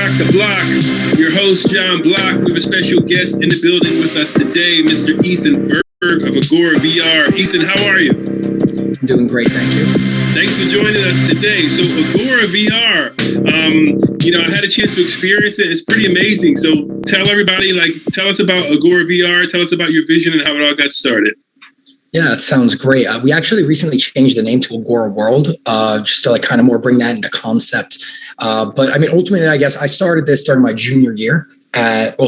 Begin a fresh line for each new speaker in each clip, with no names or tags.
Rock the Block. Your host, John Block. We have a special guest in the building with us today, Mr. Ethan Berg of Agora VR. Ethan, how are you?
I'm doing great, thank you.
Thanks for joining us today. So Agora VR, I had a chance to experience it. It's pretty amazing. So tell everybody, tell us about Agora VR. Tell us about your vision and how it all got started.
Yeah, it sounds great. We actually recently changed the name to Agora World, just to kind of more bring that into concept. But I mean, ultimately, I guess I started this during my junior year,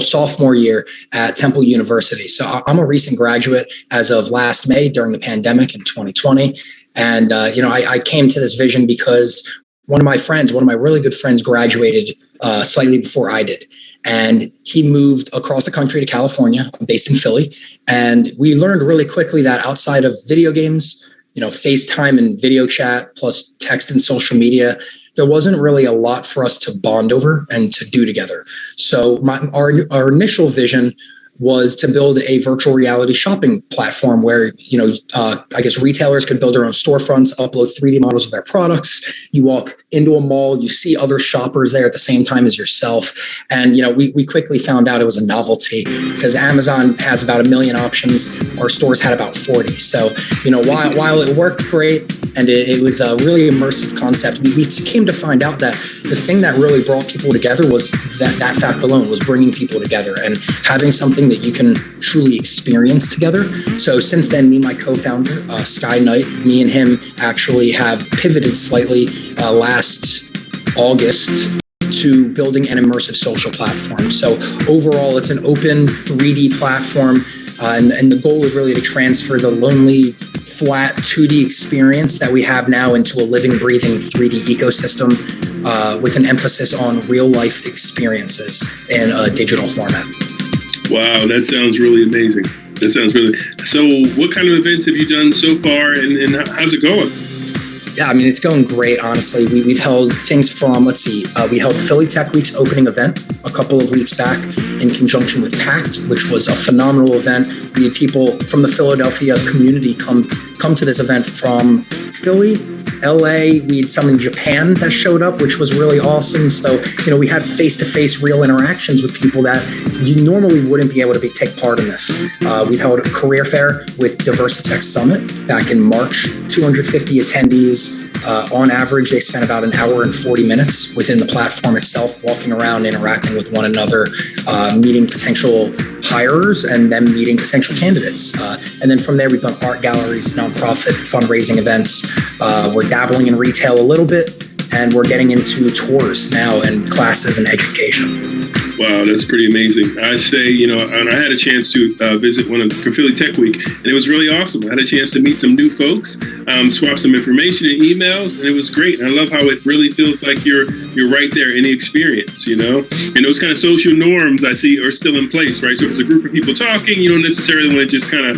sophomore year at TYWHO University. So I'm a recent graduate as of last May during the pandemic in 2020. And, I came to this vision because one of my really good friends graduated slightly before I did. And he moved across the country to California. I'm based in Philly. And we learned really quickly that outside of video games, FaceTime and video chat plus text and social media, there wasn't really a lot for us to bond over and to do together. So our initial vision was to build a virtual reality shopping platform where, retailers could build their own storefronts, upload 3D models of their products. You walk into a mall, you see other shoppers there at the same time as yourself. And, we quickly found out it was a novelty because Amazon has about 1 million options. Our stores had about 40. So, while it worked great and it was a really immersive concept, we came to find out that the thing that really brought people together was that fact alone, was bringing people together and having something that you can truly experience together. So since then, me and my co-founder, Sky Knight, me and him actually have pivoted slightly last August to building an immersive social platform. So overall, it's an open 3D platform, and the goal is really to transfer the lonely, flat 2D experience that we have now into a living, breathing 3D ecosystem with an emphasis on real life experiences in a digital format.
Wow, that sounds really amazing. So what kind of events have you done so far and how's it going?
Yeah, I mean, it's going great, honestly. We've held things from, we held Philly Tech Week's opening event a couple of weeks back in conjunction with PACT, which was a phenomenal event. We had people from the Philadelphia community come to this event from Philly, LA. We had some in Japan that showed up, which was really awesome. So, we had face-to-face real interactions with people that you normally wouldn't be able to take part in this. We've held a career fair with Diversitech Summit back in March, 250 attendees. On average, they spent about 1 hour and 40 minutes within the platform itself, walking around, interacting with one another, meeting potential hirers, and then meeting potential candidates. And then from there, we've done art galleries, nonprofit fundraising events. We're dabbling in retail a little bit, and we're getting into tours now and classes and education.
Wow, that's pretty amazing. I say, and I had a chance to visit for Philly Tech Week, and it was really awesome. I had a chance to meet some new folks, swap some information and emails, and it was great. And I love how it really feels like you're right there in the experience, And those kind of social norms I see are still in place, right? So if it's a group of people talking, you don't necessarily want to just kind of,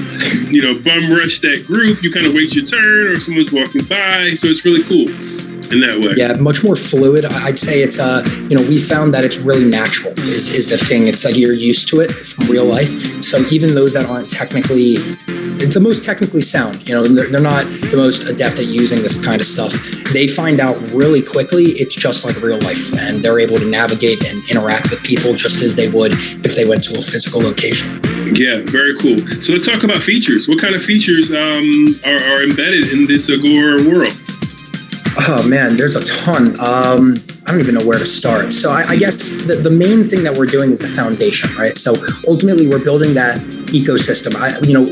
bum rush that group. You kind of wait your turn or someone's walking by. So it's really cool in that way.
Yeah, much more fluid. I'd say it's, we found that it's really natural is the thing. It's like you're used to it from real life. So even those that aren't technically the most technically sound, they're not the most adept at using this kind of stuff, they find out really quickly it's just like real life, and they're able to navigate and interact with people just as they would if they went to a physical location.
Yeah, very cool. So let's talk about features. What kind of features are embedded in this Agora world?
Oh man, there's a ton. I don't even know where to start. So I guess the main thing that we're doing is the foundation, right? So ultimately we're building that ecosystem.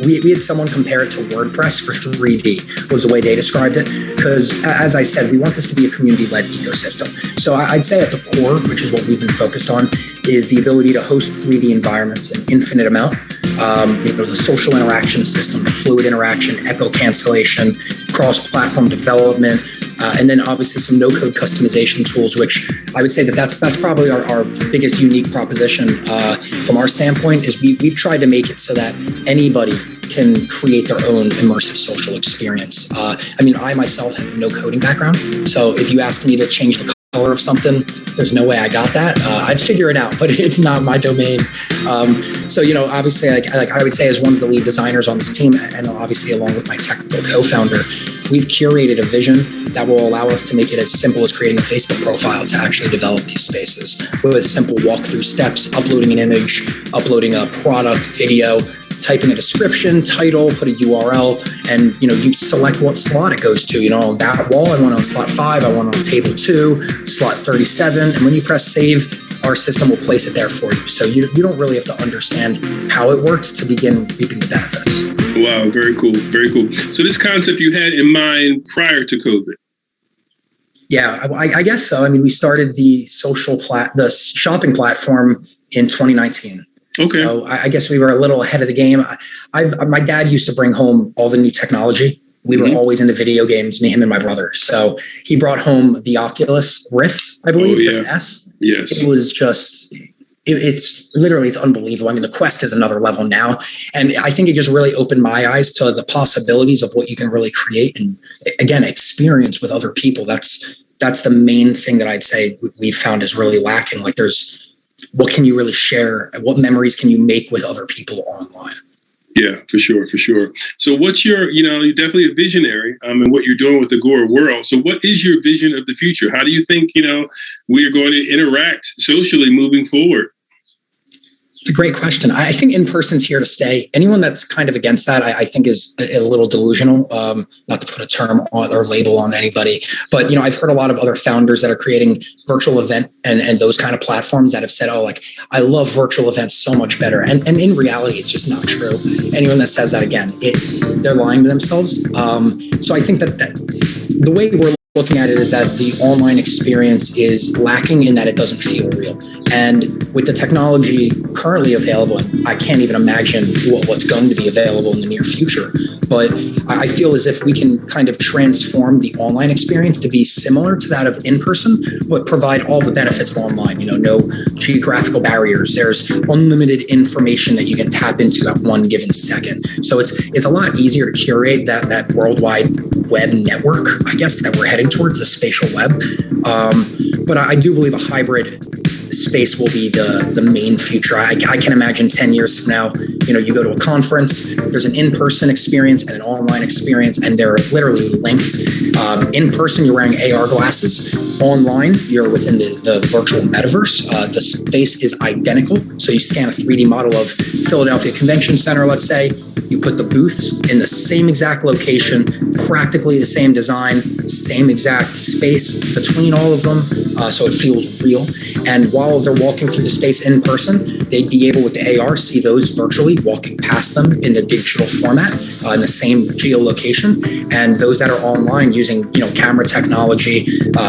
We had someone compare it to WordPress for 3D was the way they described it. Because as I said, we want this to be a community-led ecosystem. So I'd say at the core, which is what we've been focused on, is the ability to host 3D environments an infinite amount. The social interaction system, the fluid interaction, echo cancellation, cross-platform development, and then obviously some no-code customization tools, which I would say that's probably our biggest unique proposition from our standpoint, is we've tried to make it so that anybody can create their own immersive social experience. I myself have no coding background, so if you asked me to change the of something. There's no way I got that. I'd figure it out, but it's not my domain. So, obviously, like I would say, as one of the lead designers on this team, and obviously along with my technical co-founder, we've curated a vision that will allow us to make it as simple as creating a Facebook profile to actually develop these spaces with simple walkthrough steps, uploading an image, uploading a product, video, typing a description, title, put a URL, and you select what slot it goes to. On that wall, I want on slot 5, I want on table 2, slot 37, and when you press save, our system will place it there for you. So you don't really have to understand how it works to begin reaping the benefits.
Wow, very cool, very cool. So this concept you had in mind prior to COVID?
Yeah, I guess so. I mean, we started the the shopping platform in 2019. Okay. So I guess we were a little ahead of the game. My dad used to bring home all the new technology. We were always into video games, me, him, and my brother. So he brought home the Oculus Rift, I believe, with S.
Yes.
It was just, it's unbelievable. I mean, the Quest is another level now. And I think it just really opened my eyes to the possibilities of what you can really create and, again, experience with other people. That's the main thing that I'd say we found is really lacking. Like, what can you really share? What memories can you make with other people online?
Yeah, for sure. So what's you're definitely a visionary in what you're doing with the Agora world. So what is your vision of the future? How do you think, we are going to interact socially moving forward?
It's a great question. I think in-person's here to stay. Anyone that's kind of against that, I think is a little delusional, not to put a term on or label on anybody. But, I've heard a lot of other founders that are creating virtual event and those kind of platforms that have said, I love virtual events so much better. And in reality, it's just not true. Anyone that says that, again, they're lying to themselves. So I think that the way we're looking at it is that the online experience is lacking in that it doesn't feel real. And with the technology currently available, I can't even imagine what's going to be available in the near future. But I feel as if we can kind of transform the online experience to be similar to that of in-person, but provide all the benefits of online. No geographical barriers. There's unlimited information that you can tap into at one given second. So it's a lot easier to curate that worldwide web network, I guess, that we're heading towards, the spatial web. But I do believe a hybrid space will be the main future. I can imagine 10 years from now, you go to a conference, there's an in-person experience and an online experience, and they're literally linked. In person, you're wearing AR glasses. Online, you're within the virtual metaverse. The space is identical. So you scan a 3D model of Philadelphia Convention Center, let's say. You put the booths in the same exact location, practically the same design, same exact space between all of them. So it feels real. And while they're walking through the space in person, they'd be able with the AR see those virtually walking past them in the digital format in the same geolocation. And those that are online using camera technology,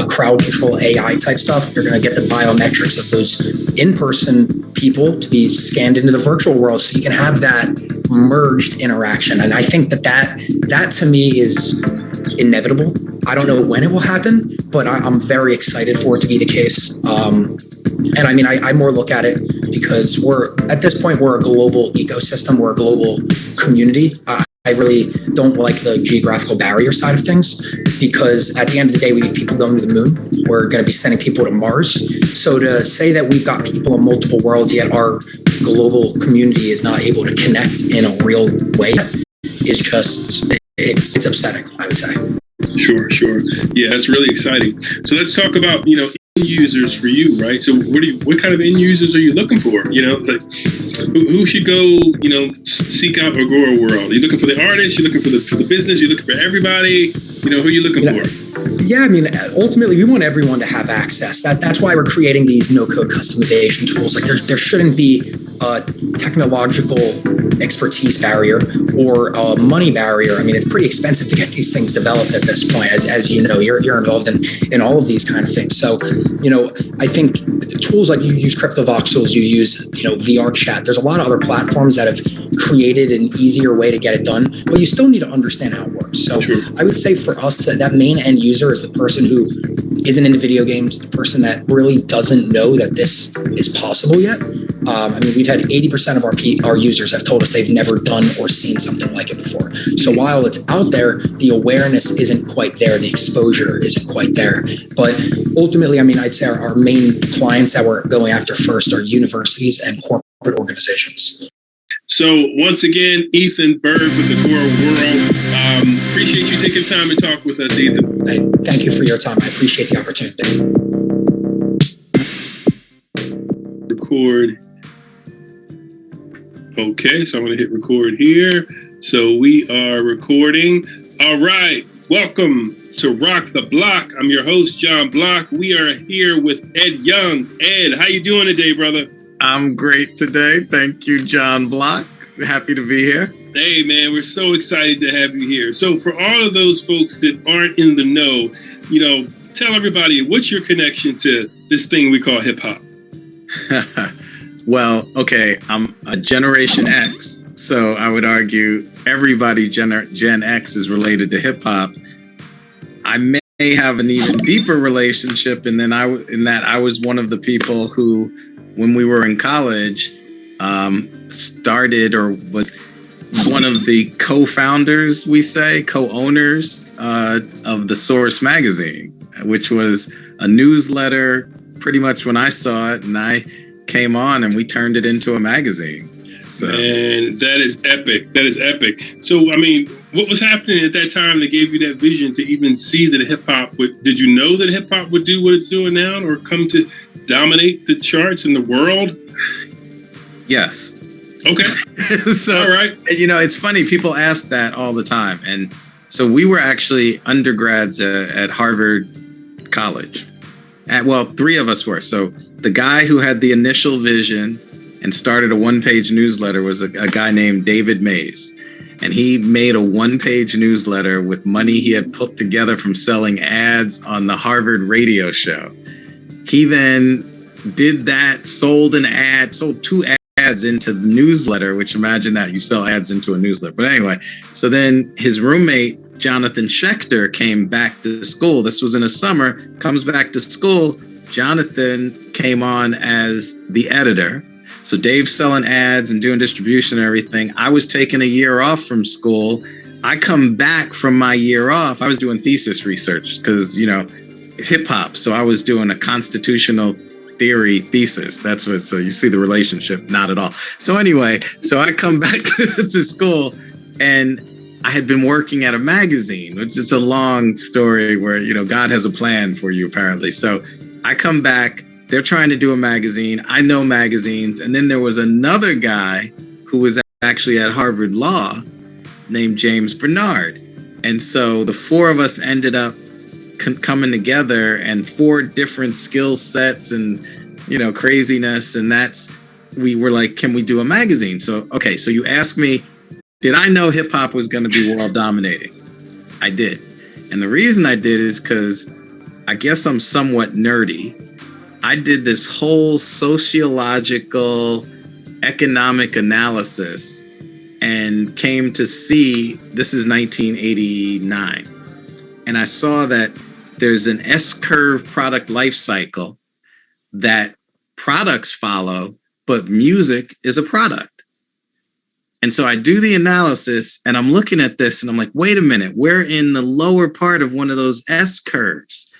crowd control, AI type stuff, they're going to get the biometrics of those in-person people to be scanned into the virtual world, so you can have that merged interaction. And I think that to me is inevitable. I don't know when it will happen, but I'm very excited for it to be the case. And I mean, I more look at it because at this point, we're a global ecosystem. We're a global community. I really don't like the geographical barrier side of things, because at the end of the day, we have people going to the moon. We're going to be sending people to Mars. So to say that we've got people in multiple worlds, yet our global community is not able to connect in a real way is just, it's upsetting, I would say.
Sure. Yeah, that's really exciting. So let's talk about, end users for you, right? So what kind of end users are you looking for? Like who should go, seek out Agora World? Are you looking for the artists? You're looking for the business? You're looking for everybody? Who are you looking for?
Yeah, I mean, ultimately, we want everyone to have access. That's why we're creating these no-code customization tools. Like there shouldn't be a technological expertise barrier or a money barrier. I mean, it's pretty expensive to get these things developed at this point. As you know, you're involved in all of these kind of things. So, I think the tools like you use CryptoVoxels, you use, VR chat. There's a lot of other platforms that have created an easier way to get it done, but you still need to understand how it works. So I would say for us that main end user is the person who isn't into video games, the person that really doesn't know that this is possible yet. I mean, we've had 80% of our users have told us they've never done or seen something like it before. So while it's out there, the awareness isn't quite there. The exposure isn't quite there. But ultimately, I mean, I'd say our main clients that we're going after first are universities and corporate organizations.
So once again, Ethan Berg with the Core World. Appreciate you taking time to talk with us, Ethan.
Hey, thank you for your time. I appreciate the opportunity.
Record. Okay, so I'm going to hit record here. So we are recording. All right, welcome to Rock the Block. I'm your host, John Block. We are here with Ed Young. Ed, how you doing today, brother?
I'm great today. Thank you, John Block. Happy to be here.
Hey, man, we're so excited to have you here. So for all of those folks that aren't in the know, you know, tell everybody, what's your connection to this thing we call hip hop?
Well, okay, I'm a Generation X, so I would argue everybody Gen X is related to hip hop. I may have an even deeper relationship, and then I was one of the people who, when we were in college, started or was one of the co-founders, co-owners of The Source magazine, which was a newsletter pretty much when I saw it, and I came on and we turned it into a magazine. So.
And that is epic. That is epic. So, I mean, what was happening at that time that gave you that vision to even see that hip hop did you know that hip hop would do what it's doing now or come to dominate the charts in the world?
Yes.
Okay.
So, all right. You know, it's funny. People ask that all the time. And so we were actually undergrads at Harvard College. Well, three of us were. So the guy who had the initial vision and started a one-page newsletter was a guy named David Mays. And he made a one-page newsletter with money he had put together from selling ads on the Harvard radio show. He then did that, sold two ads into the newsletter, which imagine that you sell ads into a newsletter. But anyway, so then his roommate, Jonathan Schechter, came back to school. This was in the summer, comes back to school. Jonathan came on as the editor. So Dave's selling ads and doing distribution and everything. I was taking a year off from school. I come back from my year off. I was doing thesis research because, you know, hip hop. So I was doing a constitutional theory thesis. That's what, so you see the relationship, not at all. So anyway, so I come back to school and I had been working at a magazine, which is a long story where, you know, God has a plan for you, apparently. So I come back, they're trying to do a magazine. I know magazines. And then there was another guy who was actually at Harvard Law named James Bernard. And so the four of us ended up coming together and four different skill sets and, you know, craziness. And we were like, can we do a magazine? So, okay. So you asked me, did I know hip hop was going to be world dominating? I did. And the reason I did is because I guess I'm somewhat nerdy. I did this whole sociological economic analysis and came to see, this is 1989. And I saw that there's an S-curve product life cycle that products follow, but music is a product. And so I do the analysis and I'm looking at this and I'm like, wait a minute, we're in the lower part of one of those S-curves.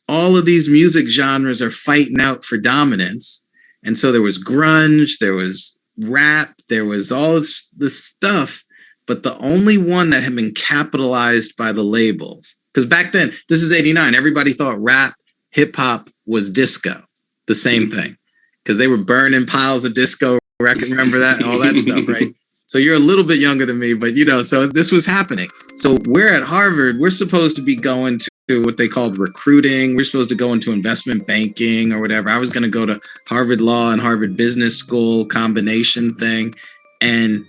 All of these music genres are fighting out for dominance. And so there was grunge, there was rap, there was all this stuff, but the only one that had been capitalized by the labels, because back then, this is 89, everybody thought rap, hip hop was disco, the same thing, because they were burning piles of disco record, remember that, all that stuff, right? So you're a little bit younger than me, but you know, so this was happening. So we're at Harvard, we're supposed to be going to what they called recruiting. We're supposed to go into investment banking or whatever. I was going to go to Harvard Law and Harvard Business School combination thing. And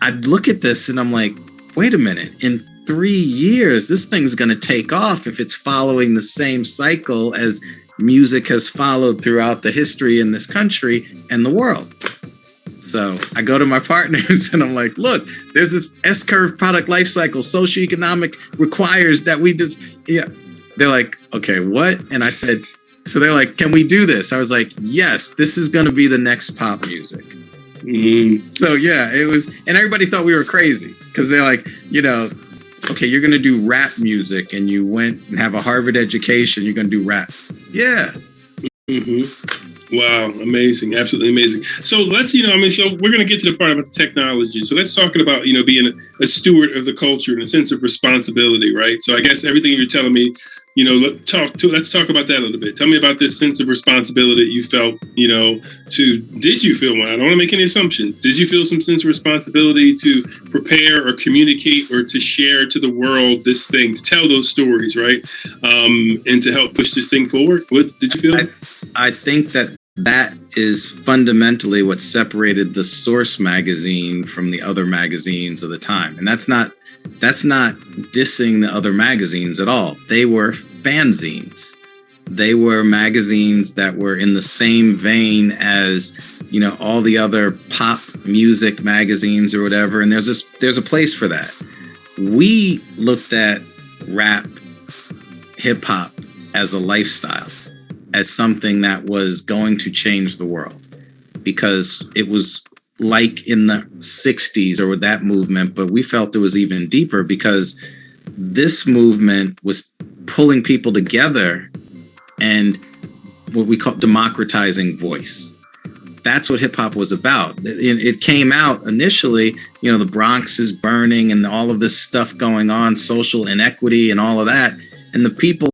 I'd look at this and I'm like, wait a minute, in 3 years, this thing's going to take off if it's following the same cycle as music has followed throughout the history in this country and the world. So I go to my partners and I'm like, look, there's this S-curve product life cycle, socioeconomic requires that we just, yeah. They're like, okay, what? And I said, So they're like, can we do this? I was like, yes, this is going to be the next pop music. So yeah, it was, and everybody thought we were crazy because they're like, okay, you're going to do rap music and you went and have a Harvard education. You're going to do rap. Yeah.
Wow. Amazing. Absolutely amazing. So let's, so we're going to get to the part about the technology. So let's talk about, being a steward of the culture and a sense of responsibility, right? So I guess everything you're telling me, let's talk about that a little bit. Tell me about this sense of responsibility you felt, did you feel one? I don't want to make any assumptions. Did you feel some sense of responsibility to prepare or communicate or to share to the world this thing, to tell those stories, right? And to help push this thing forward? What did you feel?
I think that is fundamentally what separated the Source magazine from the other magazines of the time. And that's not dissing the other magazines at all. They were fanzines. They were magazines that were in the same vein as, all the other pop music magazines or whatever. And there's a place for that. We looked at rap, hip hop as a lifestyle, as something that was going to change the world, because it was like in the 60s or with that movement, but we felt it was even deeper because this movement was pulling people together and what we call democratizing voice. That's what hip hop was about. It came out initially, the Bronx is burning and all of this stuff going on, social inequity and all of that. And the people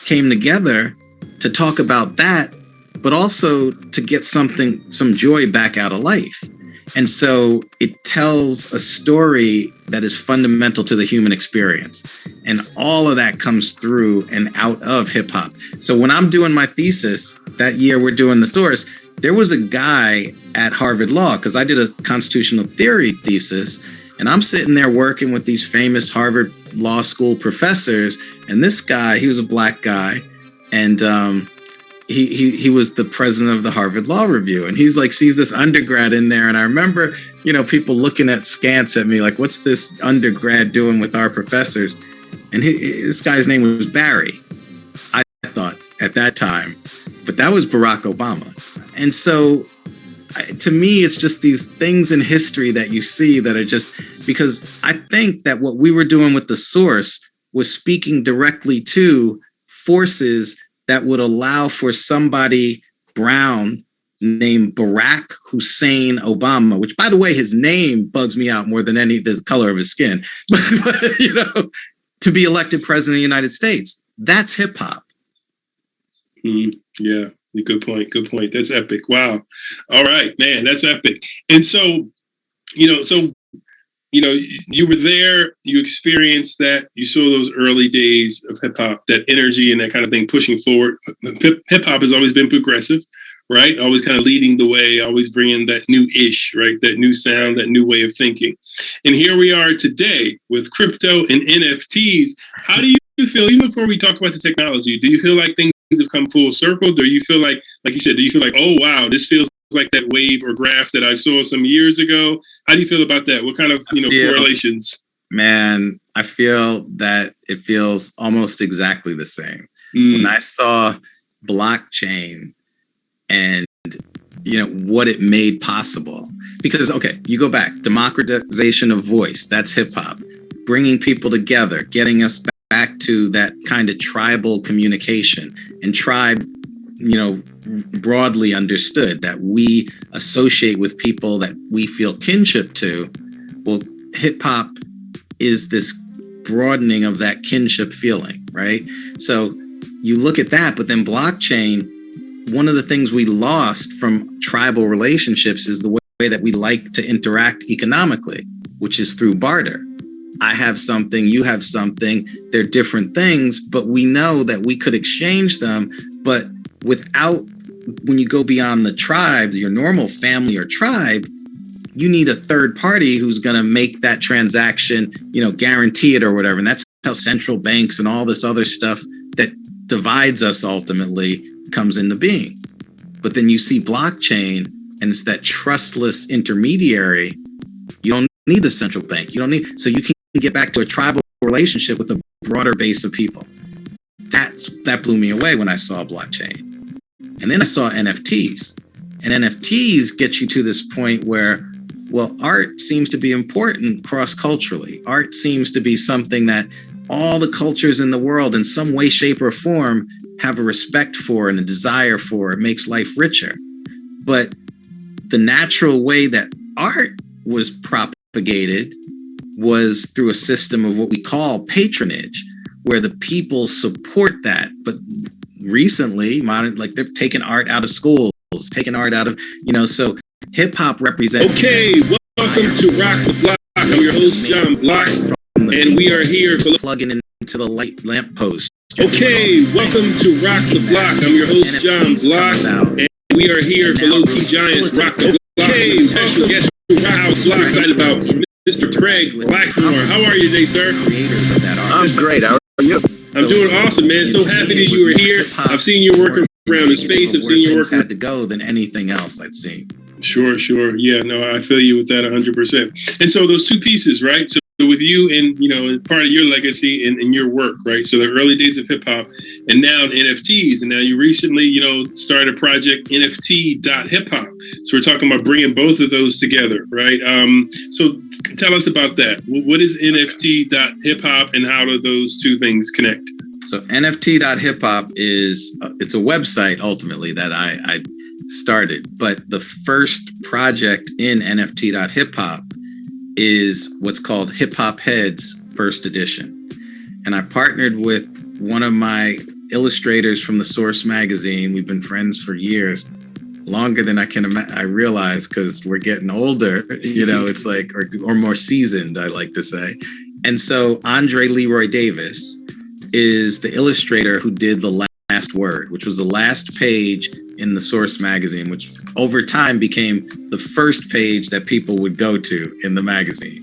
came together to talk about that, but also to get some joy back out of life. And so it tells a story that is fundamental to the human experience. And all of that comes through and out of hip hop. So when I'm doing my thesis, that year we're doing the Source, there was a guy at Harvard Law, because I did a constitutional theory thesis, and I'm sitting there working with these famous Harvard Law School professors. And this guy, he was a black guy, and he was the president of the Harvard Law Review, and he's like, sees this undergrad in there. And I remember, people looking askance at me, like, what's this undergrad doing with our professors? And this guy's name was Barry, I thought at that time, but that was Barack Obama. And so to me, it's just these things in history that you see that are just, because I think that what we were doing with the Source was speaking directly to forces that would allow for somebody brown named Barack Hussein Obama, which, by the way, his name bugs me out more than the color of his skin, but, to be elected president of the United States. That's hip hop.
Yeah, good point. Good point. That's epic. Wow. All right, man, that's epic. And so, you were there, you experienced that, you saw those early days of hip hop, that energy and that kind of thing pushing forward. Hip hop has always been progressive, right? Always kind of leading the way, always bringing that new ish, right? That new sound, that new way of thinking. And here we are today with crypto and NFTs. How do you feel, even before we talk about the technology, do you feel like things have come full circle? Do you feel like you said, do you feel like, oh, wow, this feels like that wave or graph that I saw some years ago? How do you feel about that? What kind of correlations?
Man, I feel that it feels almost exactly the same. When I saw blockchain and what it made possible, because you go back, democratization of voice, that's hip hop, bringing people together, getting us back to that kind of tribal communication, and tribe, broadly understood that we associate with people that we feel kinship to. Well, hip hop is this broadening of that kinship feeling, right? So you look at that, but then blockchain, one of the things we lost from tribal relationships is the way that we like to interact economically, which is through barter. I have something, you have something, they're different things, but we know that we could exchange them, but without, when you go beyond the tribe, your normal family or tribe, you need a third party who's going to make that transaction, guarantee it or whatever. And that's how central banks and all this other stuff that divides us ultimately comes into being. But then you see blockchain, and it's that trustless intermediary. You don't need the central bank. So you can get back to a tribal relationship with a broader base of people. That blew me away when I saw blockchain. And then I saw NFTs. And NFTs get you to this point where, well, art seems to be important cross-culturally. Art seems to be something that all the cultures in the world in some way, shape, or form have a respect for and a desire for. It makes life richer. But the natural way that art was propagated was through a system of what we call patronage, where the people support that. But recently, like they're taking art out of schools, taking art out of, so hip hop represents.
Okay, welcome to Rock the Block. I'm your host, John Block, and we are here for
plugging into the light lamppost.
Okay, welcome to Rock the Block. I'm your host, John Block, and we are here for Low Key Giants. Rock the Block. Okay, special guest House. So excited about Mr. Craig Blackmore. How are you today, sir?
Creators of that art.
I'm great. How are you?
I'm doing awesome, man. So happy that you were here. I've seen your work around the space. I've seen your work.
Had to go than anything else I'd seen.
Sure. Yeah, no, I feel you with that 100%. And so those two pieces, right? So with you and, part of your legacy and your work, right? So the early days of hip hop and now NFTs. And now you recently, started a project NFT.HipHop. So we're talking about bringing both of those together, right? So tell us about that. What is NFT.HipHop and how do those two things connect?
So NFT.HipHop it's a website ultimately that I started, but the first project in NFT.HipHop is what's called Hip Hop Heads First Edition. And I partnered with one of my illustrators from the Source magazine. We've been friends for years, longer than I realize, because we're getting older, it's like, or more seasoned, I like to say. And so Andre Leroy Davis is the illustrator who did the last word, which was the last page in the Source magazine, which over time became the first page that people would go to in the magazine.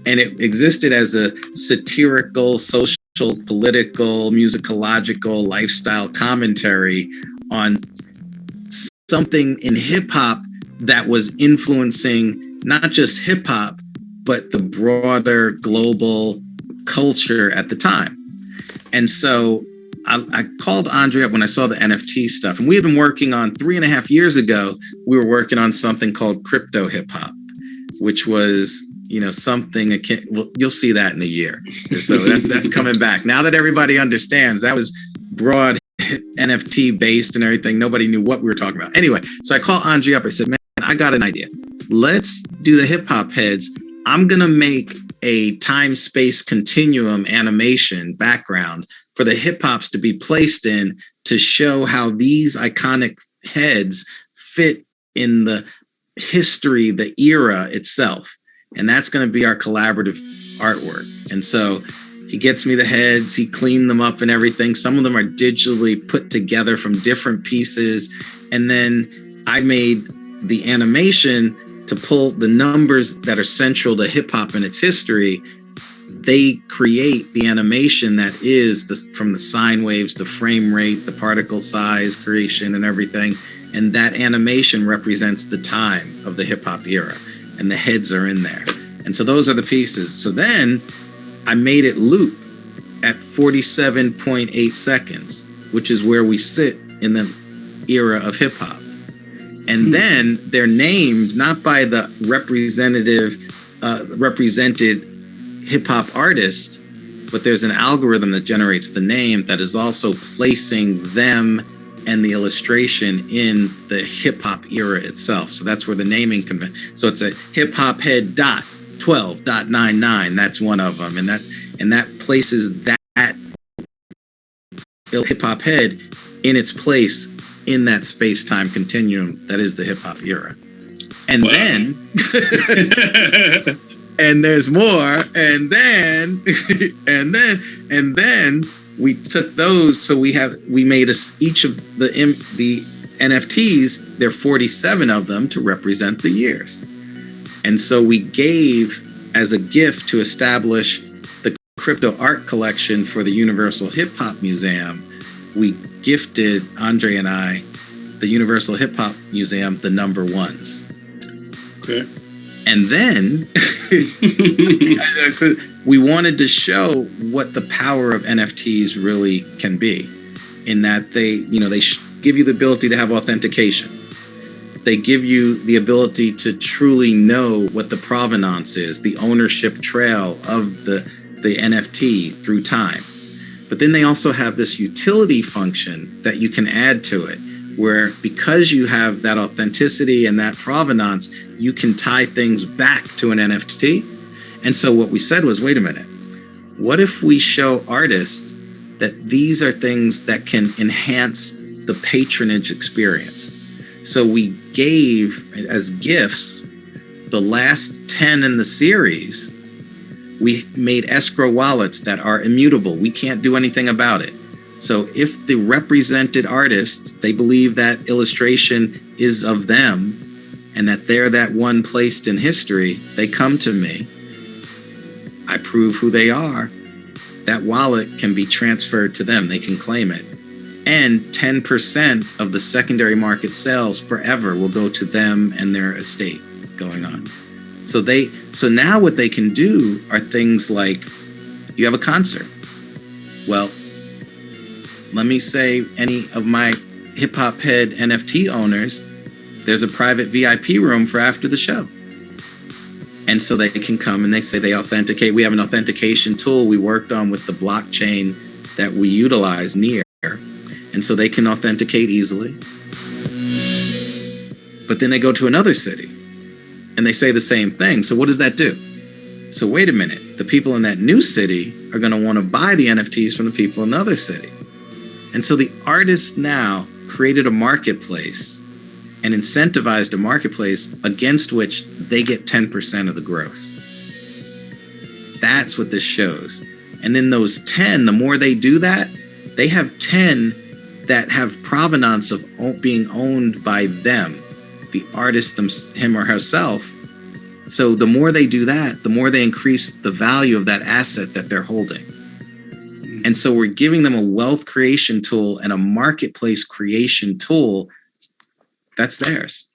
And it existed as a satirical, social, political, musicological, lifestyle commentary on something in hip hop that was influencing not just hip hop, but the broader global culture at the time. And so I called Andre up when I saw the NFT stuff, and we had been working on 3.5 years ago. We were working on something called crypto hip hop, which was, something akin. Well, you'll see that in a year. So that's coming back now that everybody understands. That was broad NFT based and everything. Nobody knew what we were talking about. Anyway, so I called Andre up. I said, "Man, I got an idea. Let's do the hip hop heads. I'm gonna make a time-space continuum animation background for the hip hops to be placed in to show how these iconic heads fit in the history, the era itself." And that's going to be our collaborative artwork. And so he gets me the heads, he cleaned them up and everything. Some of them are digitally put together from different pieces. And then I made the animation to pull the numbers that are central to hip hop and its history. They create the animation that is from the sine waves, the frame rate, the particle size creation and everything. And that animation represents the time of the hip hop era, and the heads are in there. And so those are the pieces. So then I made it loop at 47.8 seconds, which is where we sit in the era of hip hop. And then they're named not by the represented hip hop artist, but there's an algorithm that generates the name that is also placing them and the illustration in the hip hop era itself. So that's where the naming convention. So it's a hip hop head dot 12.99. That's one of them, and that places that hip hop head in its place in that space-time continuum that is the hip hop era. And then and there's more, and then and then we took those. So we made each of the NFTs, there are 47 of them to represent the years. And so we gave as a gift to establish the crypto art collection for the Universal Hip Hop Museum. We gifted, Andre and I, the Universal Hip Hop Museum, the number ones.
Okay.
And then we wanted to show what the power of NFTs really can be, in that give you the ability to have authentication. They give you the ability to truly know what the provenance is, the ownership trail of the NFT through time. But then they also have this utility function that you can add to it, where because you have that authenticity and that provenance, you can tie things back to an NFT. And so what we said was, wait a minute, what if we show artists that these are things that can enhance the patronage experience? So we gave as gifts the last 10 in the series. We made escrow wallets that are immutable. We can't do anything about it. So if the represented artist, they believe that illustration is of them and that they're that one placed in history, they come to me. I prove who they are. That wallet can be transferred to them. They can claim it. And 10% of the secondary market sales forever will go to them and their estate going on. So now what they can do are things like, you have a concert. Well, let me say any of my hip hop head NFT owners, there's a private VIP room for after the show. And so they can come and they say they authenticate. We have an authentication tool we worked on with the blockchain that we utilize near. And so they can authenticate easily. But then they go to another city and they say the same thing. So what does that do? So wait a minute, the people in that new city are going to want to buy the NFTs from the people in the other city. And so the artists now created a marketplace and incentivized a marketplace against which they get 10% of the gross. That's what this shows. And then those 10, the more they do that, they have 10 that have provenance of being owned by them, the artist, him or herself. So the more they do that, the more they increase the value of that asset that they're holding. And so we're giving them a wealth creation tool and a marketplace creation tool that's theirs.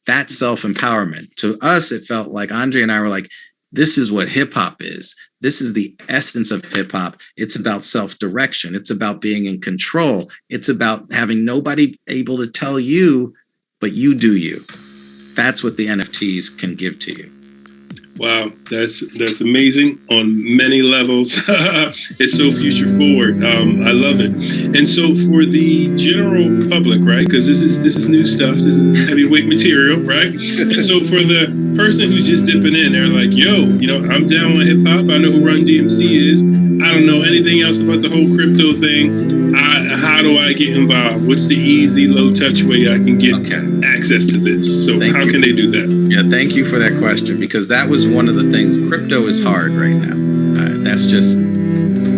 That's self-empowerment. To us, it felt like Andre and I were like, this is what hip hop is. This is the essence of hip hop. It's about self-direction. It's about being in control. It's about having nobody able to tell you, but you do you. That's what the NFTs can give to you.
Wow, that's amazing on many levels. It's so future forward. I love it. And so for the general public, right? Because this is new stuff. This is heavyweight material, right? And so for the person who's just dipping in, they're like, yo, I'm down with hip hop. I know who Run DMC is. I don't know anything else about the whole crypto thing. How do I get involved? What's the easy, low-touch way I can get access to this? So how can they do that?
Yeah, thank you for that question, because that was one of the things. Crypto is hard right now.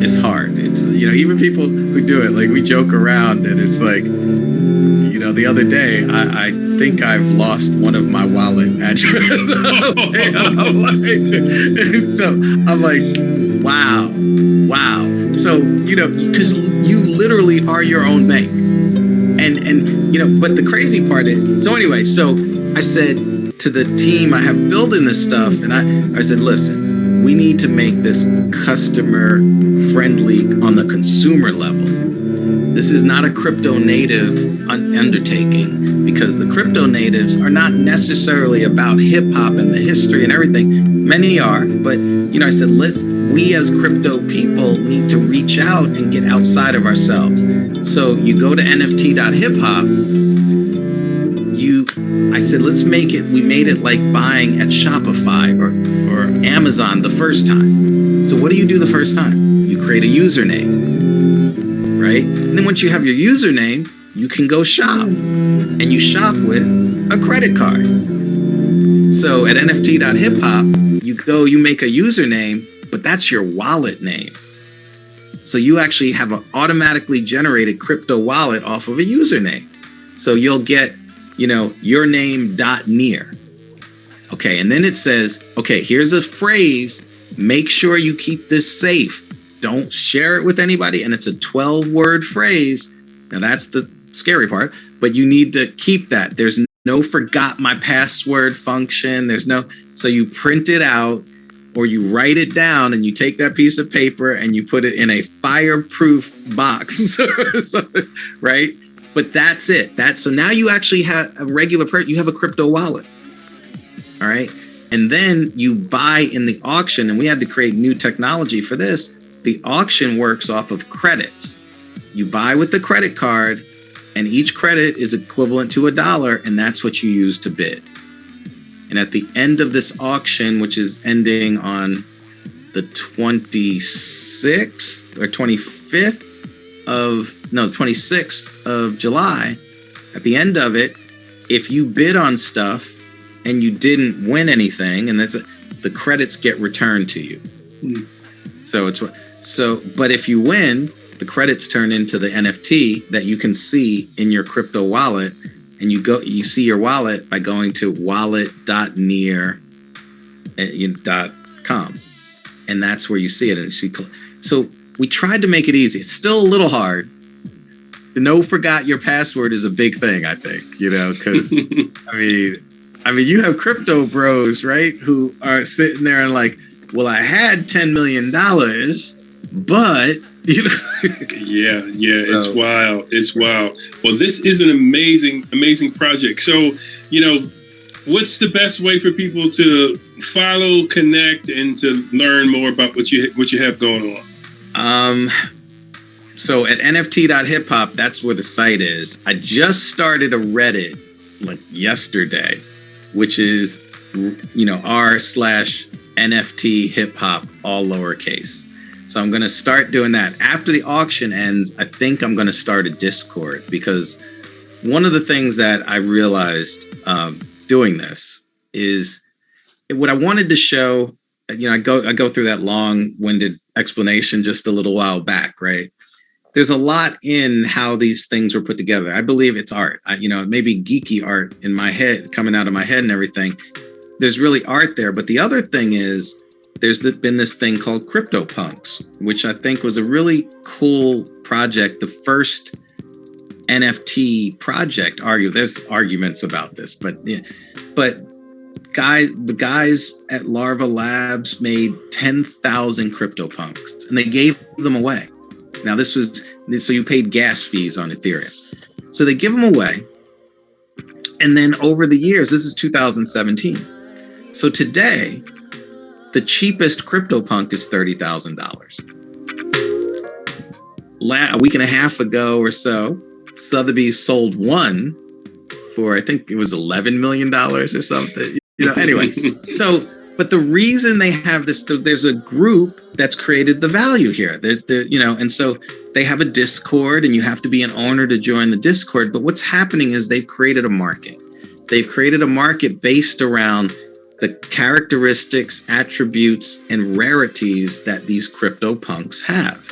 It's hard. It's, even people who do it, like we joke around and it's like, the other day, I think I've lost one of my wallet addresses. So I'm like, wow. So, because you literally are your own bank. And but the crazy part is, so anyway, so I said to the team I have building this stuff, and I said, listen, we need to make this customer friendly on the consumer level. This is not a crypto native undertaking, because the crypto natives are not necessarily about hip hop and the history and everything. Many are, but I said, we as crypto people need to reach out and get outside of ourselves. So you go to nft.hiphop. I said, let's make it. We made it like buying at Shopify or Amazon the first time. So what do you do the first time? You create a username, right? And then once you have your username, you can go shop, and you shop with a credit card. So at nft.hiphop, you make a username, but that's your wallet name. So you actually have an automatically generated crypto wallet off of a username. So you'll get, your name.near. Okay. And then it says, okay, here's a phrase. Make sure you keep this safe. Don't share it with anybody. And it's a 12-word phrase. Now that's the scary part, but you need to keep that. There's no forgot my password function. So you print it out, or you write it down, and you take that piece of paper and you put it in a fireproof box, right? but that's it. So now you actually have a regular you have a crypto wallet. All right. And then you buy in the auction, and we had to create new technology for this. The auction works off of credits. You buy with the credit card, and each credit is equivalent to $1, and that's what you use to bid. And at the end of this auction, which is ending on the 26th or 25th the 26th of July, at the end of it, if you bid on stuff and you didn't win anything, and the credits get returned to you. But if you win, the credits turn into the NFT that you can see in your crypto wallet, and you see your wallet by going to wallet.near.com, and that's where you see it. So we tried to make it easy. It's still a little hard. The no forgot your password is a big thing, I think, because I mean, you have crypto bros, right, who are sitting there and like, well, I had $10 million, but
yeah, it's wild. It's wild. Well, this is an amazing project. So, what's the best way for people to follow, connect, and to learn more about what you have going on?
So at nft.hiphop, that's where the site is. I just started a Reddit like yesterday, which is r/NFT hip hop, all lowercase. So I'm going to start doing that. After the auction ends, I think I'm going to start a Discord, because one of the things that I realized doing this is what I wanted to show. I go through that long-winded explanation just a little while back, right? There's a lot in how these things were put together. I believe it's art. It may be geeky art in my head, coming out of my head and everything. There's really art there. But the other thing is, there's been this thing called CryptoPunks, which I think was a really cool project. The first NFT project. There's arguments about this, but the guys at Larva Labs made 10,000 CryptoPunks, and they gave them away. Now so you paid gas fees on Ethereum. So they give them away. And then over the years, this is 2017. So today, the cheapest CryptoPunk is $30,000. A week and a half ago or so, Sotheby's sold one for, I think it was $11 million or something. Anyway, but the reason they have this, there's a group that's created the value here. And so they have a Discord, and you have to be an owner to join the Discord. But what's happening is they've created a market. They've created a market based around the characteristics, attributes, and rarities that these CryptoPunks have.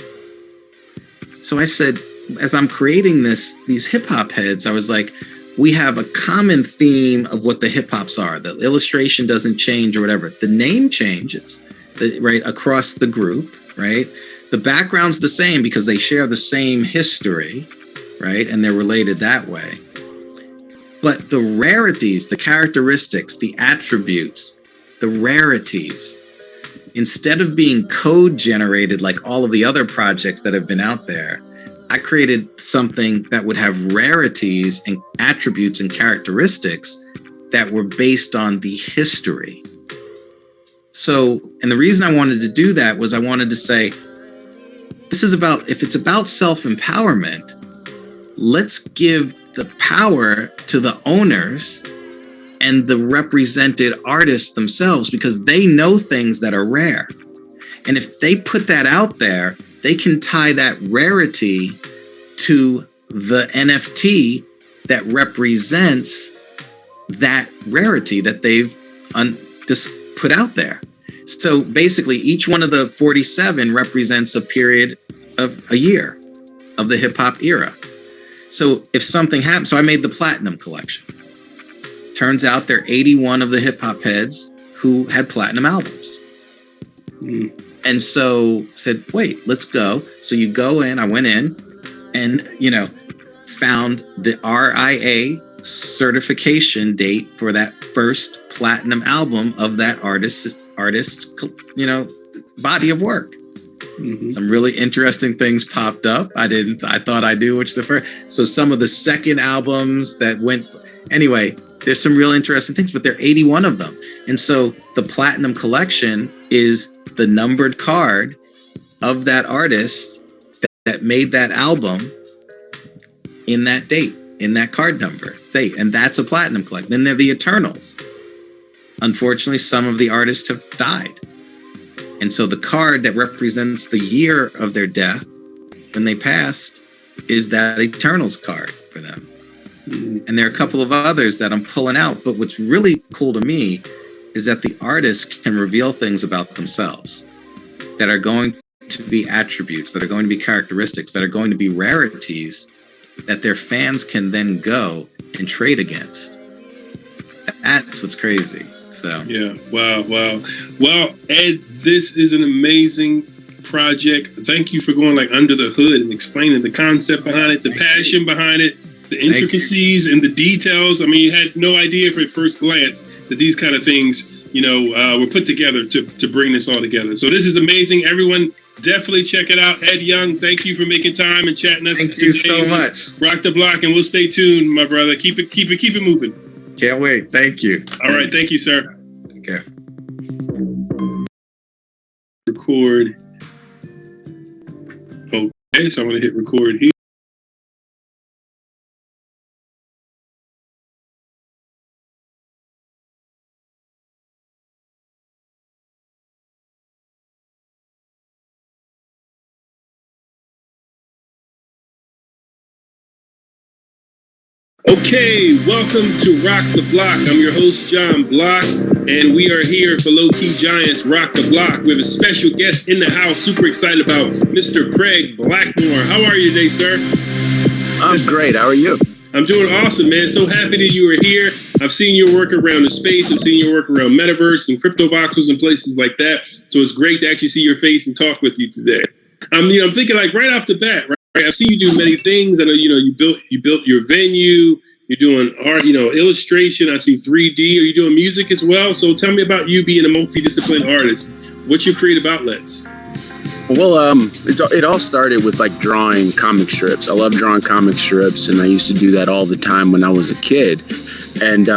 So I said, as I'm creating these hip hop heads, I was like, we have a common theme of what the hip hops are. The illustration doesn't change or whatever. The name changes, right, across the group, right? The background's the same because they share the same history, right? And they're related that way. But the rarities, the characteristics, the attributes, the rarities, instead of being code generated like all of the other projects that have been out there, I created something that would have rarities and attributes and characteristics that were based on the history. So, and the reason I wanted to do that was I wanted to say, if it's about self-empowerment, let's give the power to the owners and the represented artists themselves, because they know things that are rare. And if they put that out there, they can tie that rarity to the NFT that represents that rarity that they've just put out there. So basically, each one of the 47 represents a period of a year of the hip hop era. So if something happens, so I made the Platinum collection. Turns out there are 81 of the hip hop heads who had platinum albums. And so said, wait, let's go. So you go in, I went in and, found the RIA certification date for that first platinum album of that artist, body of work. Some really interesting things popped up. I thought I knew which the first. So some of the second albums that went, anyway, there's some real interesting things, but there are 81 of them. And so the Platinum Collection is the numbered card of that artist that made that album in that date, in that card number date. And that's a Platinum Collection. Then there are the Eternals. Unfortunately, some of the artists have died. And so the card that represents the year of their death when they passed is that Eternals card for them. And there are a couple of others that I'm pulling out. But what's really cool to me is that the artists can reveal things about themselves that are going to be attributes, that are going to be characteristics, that are going to be rarities that their fans can then go and trade against. That's what's crazy. So
yeah, wow. Well, Ed, this is an amazing project. Thank you for going like under the hood and explaining the concept behind it, the passion behind it, the intricacies and the details. I mean, you had no idea for at first glance that these kind of things, were put together to bring this all together. So this is amazing. Everyone, definitely check it out. Ed Young, thank you for making time and chatting us.
Thank you so much.
Rock the block, and we'll stay tuned, my brother. Keep it moving.
Can't wait. Thank you.
All right. Thank you, sir.
Okay.
Record. Okay, so I'm going to hit record here. Okay, welcome to Rock the Block. I'm your host, John Block, and we are here for Low Key Giants Rock the Block. We have a special guest in the house. Super excited about Mr. Craig Blackmore. How are you today, sir?
I'm great. How are you?
I'm doing awesome, man. So happy that you are here. I've seen your work around the space. I've seen your work around Metaverse and crypto voxels and places like that. So it's great to actually see your face and talk with you today. I'm thinking like right off the bat, right? I've seen you do many things. I know, you built your venue. You're doing art, illustration. I see 3D. Are you doing music as well? So tell me about you being a multidisciplinary artist. What's your creative outlets?
Well, it all started with like drawing comic strips. I love drawing comic strips, and I used to do that all the time when I was a kid. And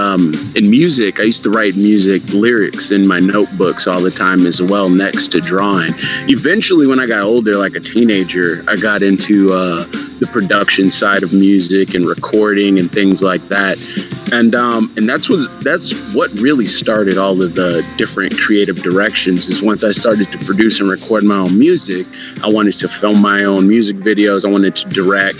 in music, I used to write music lyrics in my notebooks all the time as well, next to drawing. Eventually, when I got older, like a teenager, I got into the production side of music and recording and things like that. And that's what really started all of the different creative directions. Is once I started to produce and record my own music, I wanted to film my own music videos. I wanted to direct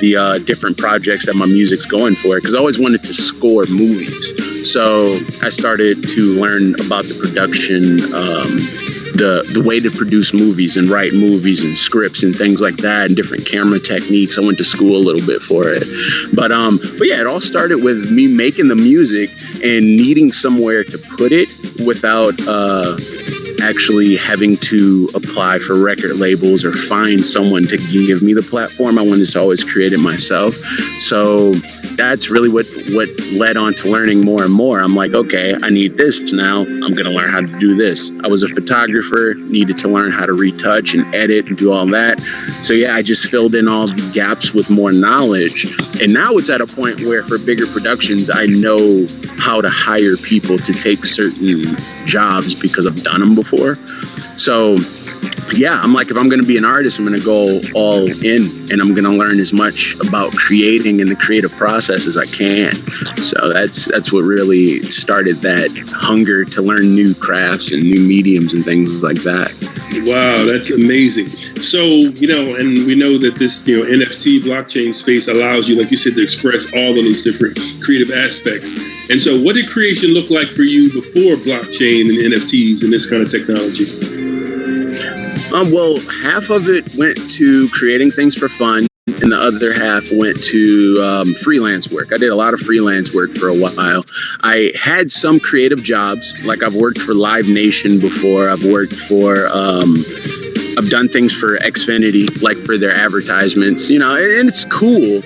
the different projects that my music's going for, because I always wanted to score movies. So I started to learn about the production, the way to produce movies and write movies and scripts and things like that, and different camera techniques. I went to school a little bit for it. But yeah, it all started with me making the music and needing somewhere to put it without actually having to apply for record labels or find someone to give me the platform. I wanted to always create it myself. So that's really what led on to learning more and more. I'm like, okay, I need this now. I'm going to learn how to do this. I was a photographer, needed to learn how to retouch and edit and do all that. So yeah, I just filled in all the gaps with more knowledge. And now it's at a point where for bigger productions, I know how to hire people to take certain jobs because I've done them before. So yeah, I'm like, if I'm going to be an artist, I'm going to go all in, and I'm going to learn as much about creating and the creative process as I can. So that's what really started that hunger to learn new crafts and new mediums and things like that.
Wow, that's amazing. So, and we know that this, NFT blockchain space allows you, like you said, to express all of those different creative aspects. And so what did creation look like for you before blockchain and NFTs and this kind of technology?
Well, half of it went to creating things for fun, and the other half went to freelance work. I did a lot of freelance work for a while. I had some creative jobs, like I've worked for Live Nation before. I've worked for, I've done things for Xfinity, like for their advertisements, and it's cool,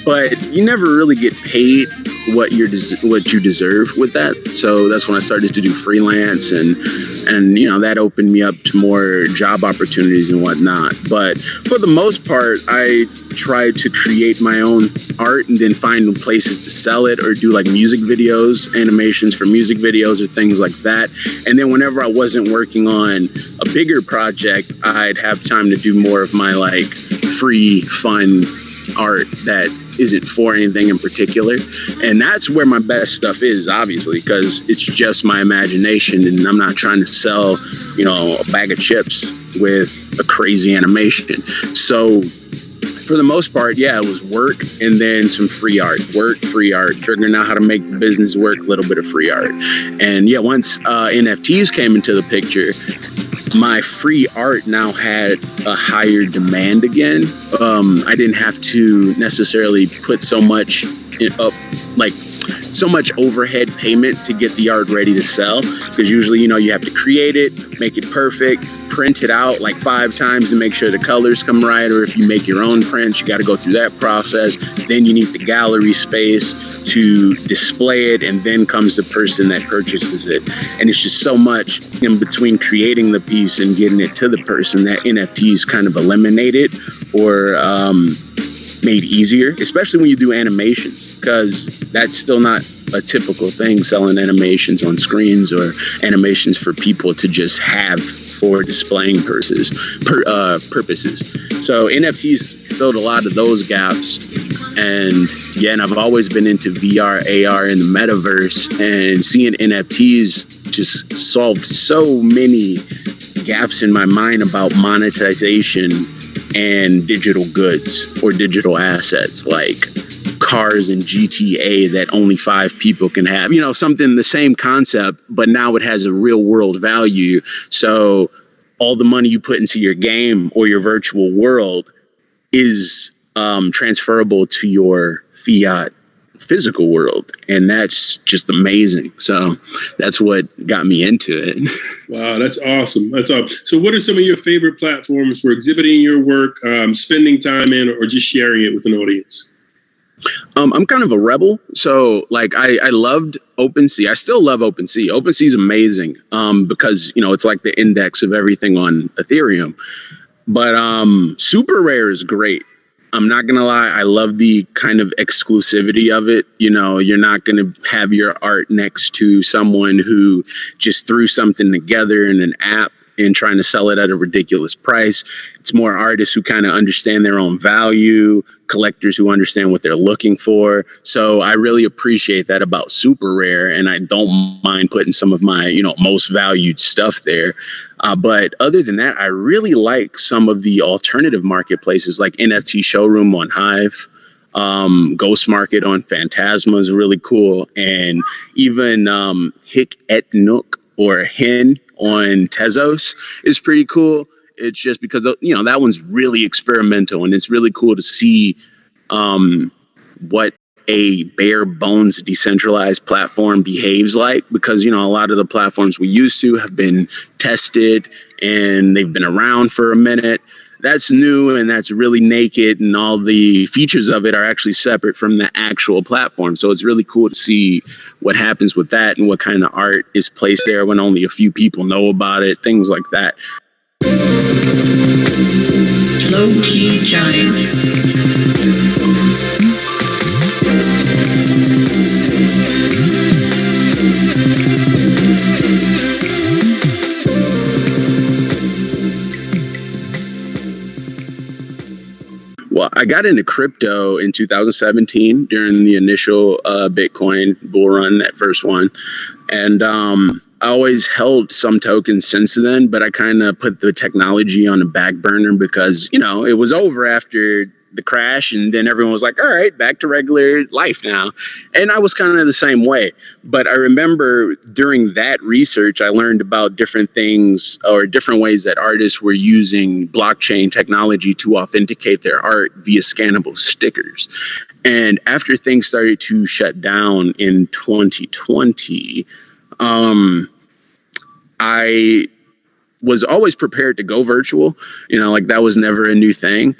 but you never really get paid what you deserve with that. So that's when I started to do freelance, and that opened me up to more job opportunities and whatnot. But for the most part, I tried to create my own art and then find places to sell it, or do like music videos, animations for music videos or things like that. And then whenever I wasn't working on a bigger project, I'd have time to do more of my like free, fun art that isn't for anything in particular. And that's where my best stuff is, obviously, because it's just my imagination, and I'm not trying to sell, a bag of chips with a crazy animation. So for the most part, yeah, it was work and then some free art, figuring out how to make the business work, a little bit of free art. And yeah, once NFTs came into the picture, my free art now had a higher demand again. I didn't have to necessarily put so much overhead payment to get the art ready to sell, because usually, you have to create it, make it perfect, print it out like 5 times to make sure the colors come right. Or if you make your own prints, you got to go through that process. Then you need the gallery space to display it, and then comes the person that purchases it. And it's just so much in between creating the piece and getting it to the person that NFTs kind of eliminated or made easier, especially when you do animations, because that's still not a typical thing, selling animations on screens or animations for people to just have for displaying purposes. So NFTs filled a lot of those gaps. And I've always been into VR, AR, and the metaverse, and seeing NFTs just solved so many gaps in my mind about monetization and digital goods or digital assets like cars and GTA that only 5 people can have, something, the same concept, but now it has a real world value. So all the money you put into your game or your virtual world is transferable to your fiat physical world, and that's just amazing. So that's what got me into it.
Wow, that's awesome. So what are some of your favorite platforms for exhibiting your work, spending time in, or just sharing it with an audience?
I'm kind of a rebel. So like I loved OpenSea. I still love OpenSea. OpenSea is amazing because, it's like the index of everything on Ethereum. But Super Rare is great. I'm not going to lie. I love the kind of exclusivity of it. You're not going to have your art next to someone who just threw something together in an app and trying to sell it at a ridiculous price. It's more artists who kind of understand their own value, collectors who understand what they're looking for. So I really appreciate that about Super Rare, and I don't mind putting some of my, most valued stuff there. But other than that, I really like some of the alternative marketplaces like NFT Showroom on Hive. Ghost Market on Phantasma is really cool. And even Hic et Nook or Hen on Tezos is pretty cool. It's just because, that one's really experimental, and it's really cool to see what a bare bones decentralized platform behaves like, because, a lot of the platforms we used to have been tested and they've been around for a minute. That's new, and that's really naked, and all the features of it are actually separate from the actual platform. So it's really cool to see what happens with that and what kind of art is placed there when only a few people know about it, things like that.
Low key giant.
Well, I got into crypto in 2017 during the initial Bitcoin bull run, that first one. And I always held some tokens since then, but I kind of put the technology on the back burner because, it was over after the crash, and then everyone was like, all right, back to regular life now. And I was kind of the same way. But I remember during that research, I learned about different things or different ways that artists were using blockchain technology to authenticate their art via scannable stickers. And after things started to shut down in 2020, I was always prepared to go virtual, that was never a new thing.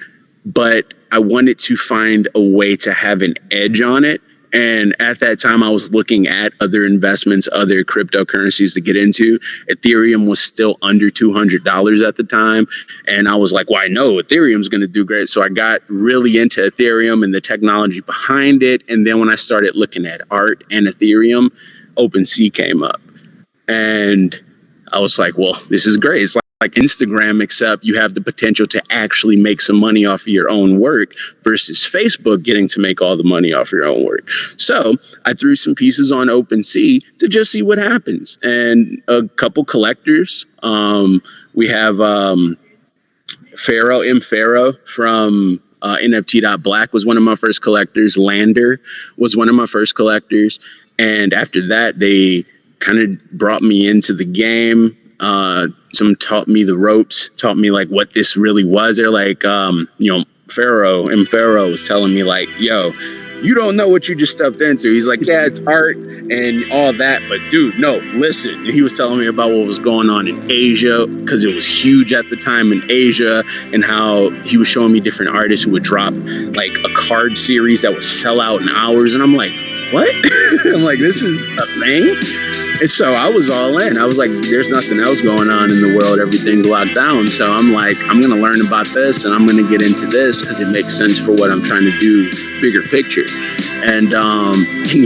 But I wanted to find a way to have an edge on it And at that time, I was looking at other investments, other cryptocurrencies to get into. Ethereum was still under $200 at the time. And I was like, well, I know Ethereum's going to do great. So I got really into Ethereum and the technology behind it. And then when I started looking at art and Ethereum, OpenSea came up. And I was like, well, this is great. It's like Instagram, except you have the potential to actually make some money off of your own work versus Facebook getting to make all the money off your own work. So I threw some pieces on OpenSea to just see what happens. And a couple collectors, we have Pharaoh from NFT.Black was one of my first collectors. Lander was one of my first collectors. And after that, they kind of brought me into the game. Some taught me the ropes, taught me like what this really was. They're like, Pharaoh was telling me like, yo, you don't know what you just stepped into. He's like, yeah, it's art and all that, but dude, no, listen. And he was telling me about what was going on in Asia, because it was huge at the time in Asia, and how he was showing me different artists who would drop like a card series that would sell out in hours. And I'm like, what? I'm like, this is a thing? And so I was all in. I was like, there's nothing else going on in the world. Everything's locked down. So I'm like, I'm going to learn about this and I'm going to get into this because it makes sense for what I'm trying to do, bigger picture. And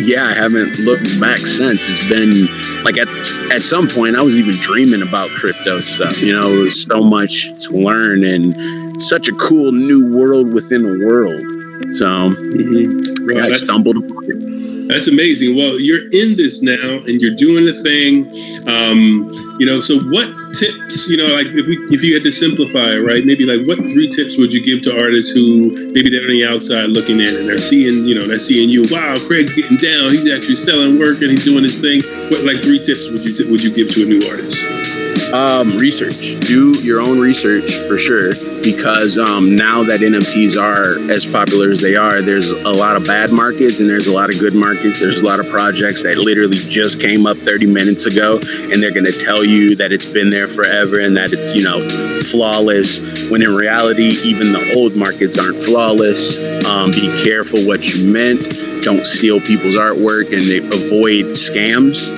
yeah, I haven't looked back since. It's been like at some point I was even dreaming about crypto stuff. You know, it was so much to learn and such a cool new world within a world. So
Well,
I stumbled upon it.
That's amazing. Well, you're in this now and you're doing the thing. So what tips, like if you had to simplify it, right? Maybe like what 3 tips would you give to artists who maybe they're on the outside looking in and they're seeing you, wow, Craig's getting down. He's actually selling work and he's doing his thing. What 3 tips would you give to a new artist?
Research. Do your own research for sure, because now that NFTs are as popular as they are, there's a lot of bad markets and there's a lot of good markets. There's a lot of projects that literally just came up 30 minutes ago and they're going to tell you that it's been there forever and that it's, flawless, when in reality, even the old markets aren't flawless. Be careful what you meant. Don't steal people's artwork and avoid scams.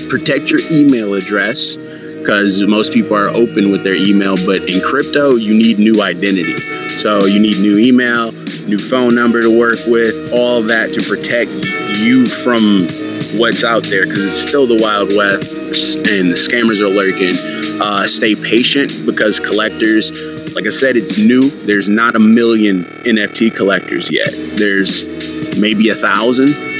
Protect your email address, because most people are open with their email, but in crypto, you need new identity. So you need new email, new phone number to work with, all that to protect you from what's out there, because it's still the Wild West and the scammers are lurking. Stay patient, because collectors, like I said, it's new. There's not 1 million NFT collectors yet. There's maybe 1,000.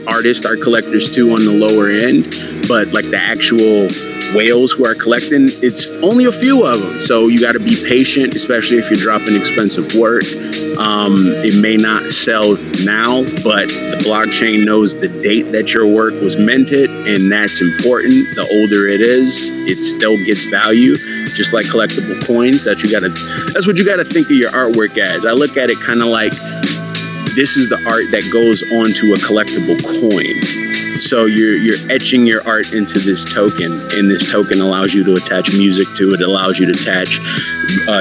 Artists are collectors too on the lower end, but like the actual whales who are collecting, it's only a few of them. So you got to be patient, especially if you're dropping expensive work. It may not sell now, but the blockchain knows the date that your work was minted, and that's important. The older it is, it still gets value, just like collectible coins. That's what you gotta think of your artwork as. I look at it kind of like, this is the art that goes onto a collectible coin. So you're etching your art into this token, and this token allows you to attach music to it, allows you to attach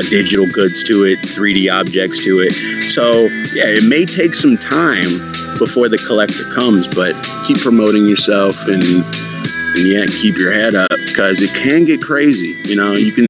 digital goods to it, 3D objects to it. So yeah, it may take some time before the collector comes, but keep promoting yourself and yeah, keep your head up, because it can get crazy. You can